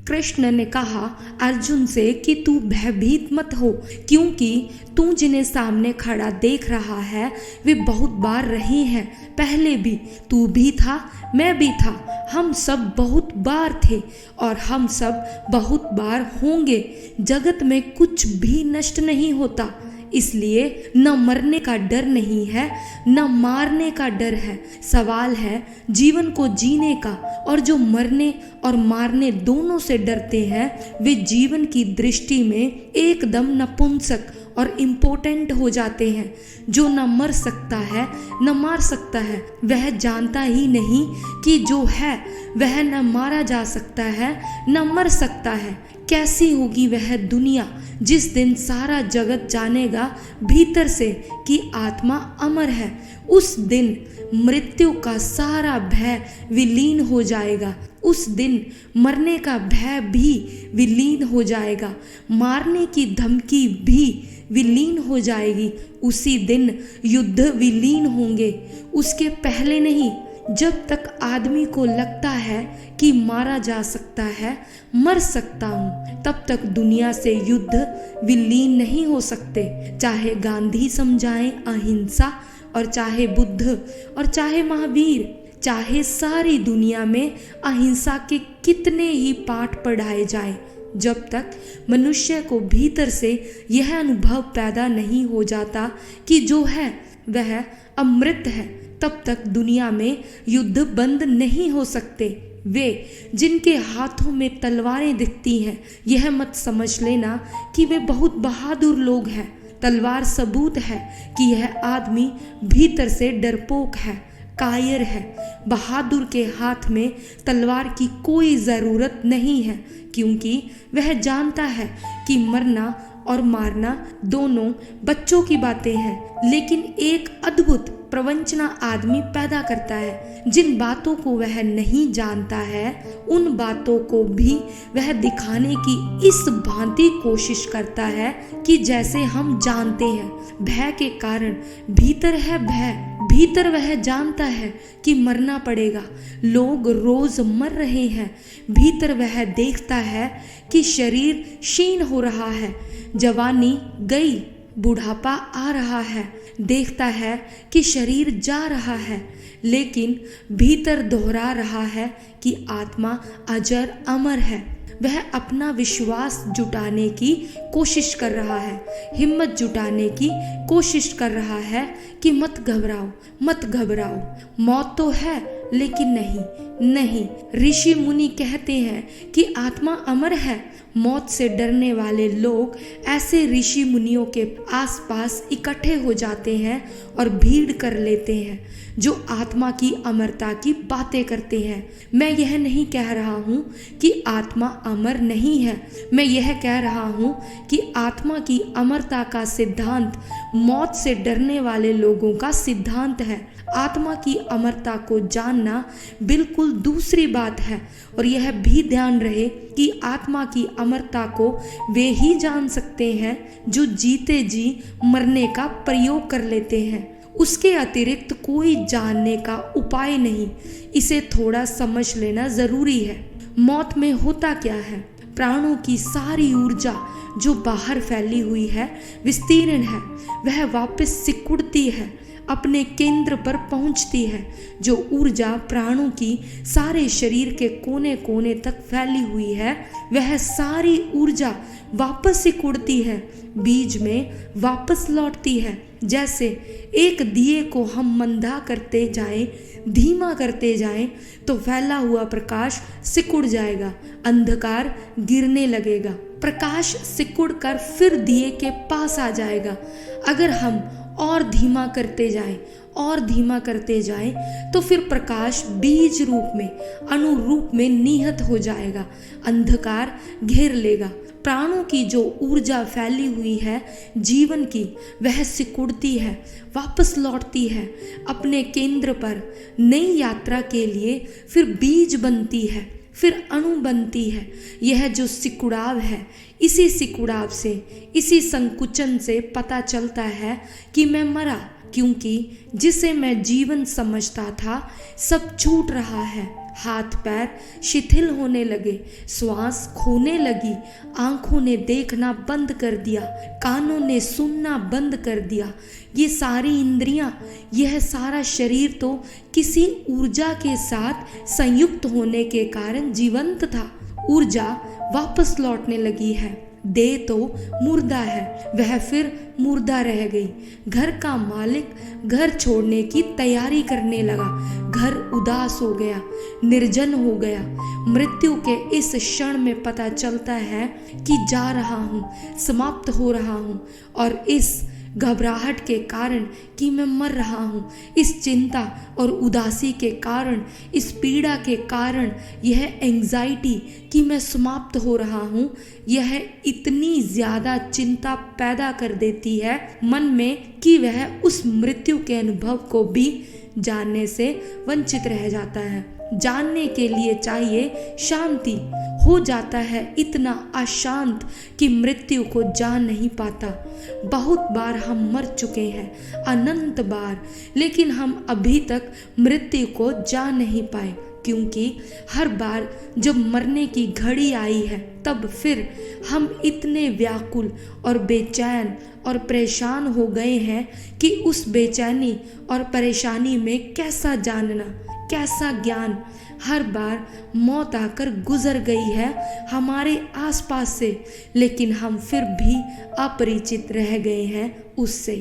कृष्ण ने कहा अर्जुन से कि तू भयभीत मत हो, क्योंकि तू जिन्हें सामने खड़ा देख रहा है वे बहुत बार रहे हैं। पहले भी तू भी था, मैं भी था, हम सब बहुत बार थे और हम सब बहुत बार होंगे। जगत में कुछ भी नष्ट नहीं होता, इसलिए न मरने का डर नहीं है न मारने का डर है। सवाल है जीवन को जीने का, और जो मरने और मारने दोनों से डरते हैं वे जीवन की दृष्टि में एकदम नपुंसक और इम्पोर्टेंट हो जाते हैं। जो न मर सकता है न मार सकता है वह जानता ही नहीं कि जो है वह न मारा जा सकता है न मर सकता है। कैसी होगी वह दुनिया जिस दिन सारा जगत जानेगा भीतर से कि आत्मा अमर है। उस दिन मृत्यु का सारा भय विलीन हो जाएगा। उस दिन मरने का भय भी विलीन हो जाएगा, मारने की धमकी भी विलीन हो जाएगी। उसी दिन युद्ध विलीन होंगे, उसके पहले नहीं। जब तक आदमी को लगता है कि मारा जा सकता है, मर सकता हूँ, तब तक दुनिया से युद्ध विलीन नहीं हो सकते। चाहे गांधी समझाएं अहिंसा, और चाहे बुद्ध, और चाहे महावीर, चाहे सारी दुनिया में अहिंसा के कितने ही पाठ पढ़ाए जाएं, जब तक मनुष्य को भीतर से यह अनुभव पैदा नहीं हो जाता कि जो है वह अमृत है, तब तक दुनिया में युद्ध बंद नहीं हो सकते। वे जिनके हाथों में तलवारें दिखती हैं, यह मत समझ लेना कि वे बहुत बहादुर लोग हैं। तलवार सबूत है कि यह आदमी भीतर से डरपोक है, कायर है। बहादुर के हाथ में तलवार की कोई ज़रूरत नहीं है, क्योंकि वह जानता है कि मरना और मारना दोनों बच्चों की बातें हैं। लेकिन एक अद्भुत प्रवंचना आदमी पैदा करता है। जिन बातों को वह नहीं जानता है उन बातों को भी वह दिखाने की इस भांति कोशिश करता है कि जैसे हम जानते हैं। भय के कारण भीतर है भय, भीतर वह जानता है कि मरना पड़ेगा। लोग रोज मर रहे हैं, भीतर वह देखता है कि शरीर क्षीण हो रहा है, जवानी गई, बुढ़ापा आ रहा है, देखता है कि शरीर जा रहा है, लेकिन भीतर दोहरा रहा है कि आत्मा अजर अमर है। वह अपना विश्वास जुटाने की कोशिश कर रहा है, हिम्मत जुटाने की कोशिश कर रहा है कि मत घबराओ, मत घबराओ, मौत तो है लेकिन नहीं। ऋषि मुनि कहते हैं कि आत्मा अमर है। मौत से डरने वाले लोग ऐसे ऋषि मुनियों के आसपास इकट्ठे हो जाते हैं और भीड़ कर लेते हैं जो आत्मा की अमरता की बातें करते हैं। मैं यह नहीं कह रहा हूँ कि आत्मा अमर नहीं है, मैं यह कह रहा हूँ कि आत्मा की अमरता का सिद्धांत मौत से डरने वाले लोगों का सिद्धांत है। आत्मा की अमरता को जानना बिल्कुल दूसरी बात है, और यह भी ध्यान रहे कि आत्मा की अमरता को वे ही जान सकते हैं जो जीते जी मरने का प्रयोग कर लेते हैं। उसके अतिरिक्त कोई जानने का उपाय नहीं। इसे थोड़ा समझ लेना जरूरी है। मौत में होता क्या है? प्राणों की सारी ऊर्जा जो बाहर फैली हुई है, विस्तीर्ण है, वह वापस सिकुड़ती है, अपने केंद्र पर पहुंचती है। जो ऊर्जा प्राणों की सारे शरीर के कोने कोने तक फैली हुई है, वह सारी ऊर्जा वापस सिकुड़ती है, बीज में वापस लौटती है। जैसे एक दिए को हम मंदा करते जाएं, धीमा करते जाएं, तो फैला हुआ प्रकाश सिकुड़ जाएगा, अंधकार गिरने लगेगा, प्रकाश सिकुड़कर फिर दिए के पास आ जाएगा। अगर हम और धीमा करते जाएं और धीमा करते जाएं तो फिर प्रकाश बीज रूप में, अणु रूप में निहत हो जाएगा, अंधकार घेर लेगा। प्राणों की जो ऊर्जा फैली हुई है जीवन की, वह सिकुड़ती है, वापस लौटती है अपने केंद्र पर, नई यात्रा के लिए फिर बीज बनती है, फिर अणु बनती है। यह जो सिकुड़ाव है, इसी सिकुड़ाव से, इसी संकुचन से पता चलता है कि मैं मरा, क्योंकि जिसे मैं जीवन समझता था सब छूट रहा है, हाथ पैर शिथिल होने लगे, श्वास खोने लगी, आंखों ने देखना बंद कर दिया, कानों ने सुनना बंद कर दिया। ये सारी इंद्रियां, यह सारा शरीर तो किसी ऊर्जा के साथ संयुक्त होने के कारण जीवंत था। ऊर्जा वापस लौटने लगी है। देह तो मुर्दा है, वह फिर मुर्दा रह गई। घर का मालिक घर छोड़ने की तैयारी करने लगा। घर उदास हो गया, निर्जन हो गया। मृत्यु के इस क्षण में पता चलता है कि जा रहा हूँ, समाप्त हो रहा हूँ, और इस घबराहट के कारण कि मैं मर रहा हूँ, इस चिंता और उदासी के कारण, इस पीड़ा के कारण, यह एंजाइटी कि मैं समाप्त हो रहा हूँ, यह इतनी ज़्यादा चिंता पैदा कर देती है मन में कि वह उस मृत्यु के अनुभव को भी जानने से वंचित रह जाता है। जानने के लिए चाहिए शांति। हो जाता है इतना अशांत कि मृत्यु को जान नहीं पाता। बहुत बार हम मर चुके हैं, अनंत बार, लेकिन हम अभी तक मृत्यु को जान नहीं पाए, क्योंकि हर बार जब मरने की घड़ी आई है तब फिर हम इतने व्याकुल और बेचैन और परेशान हो गए हैं कि उस बेचैनी और परेशानी में कैसा जानना, कैसा ज्ञान। हर बार मौत आकर गुजर गई है हमारे आसपास से, लेकिन हम फिर भी अपरिचित रह गए हैं उससे।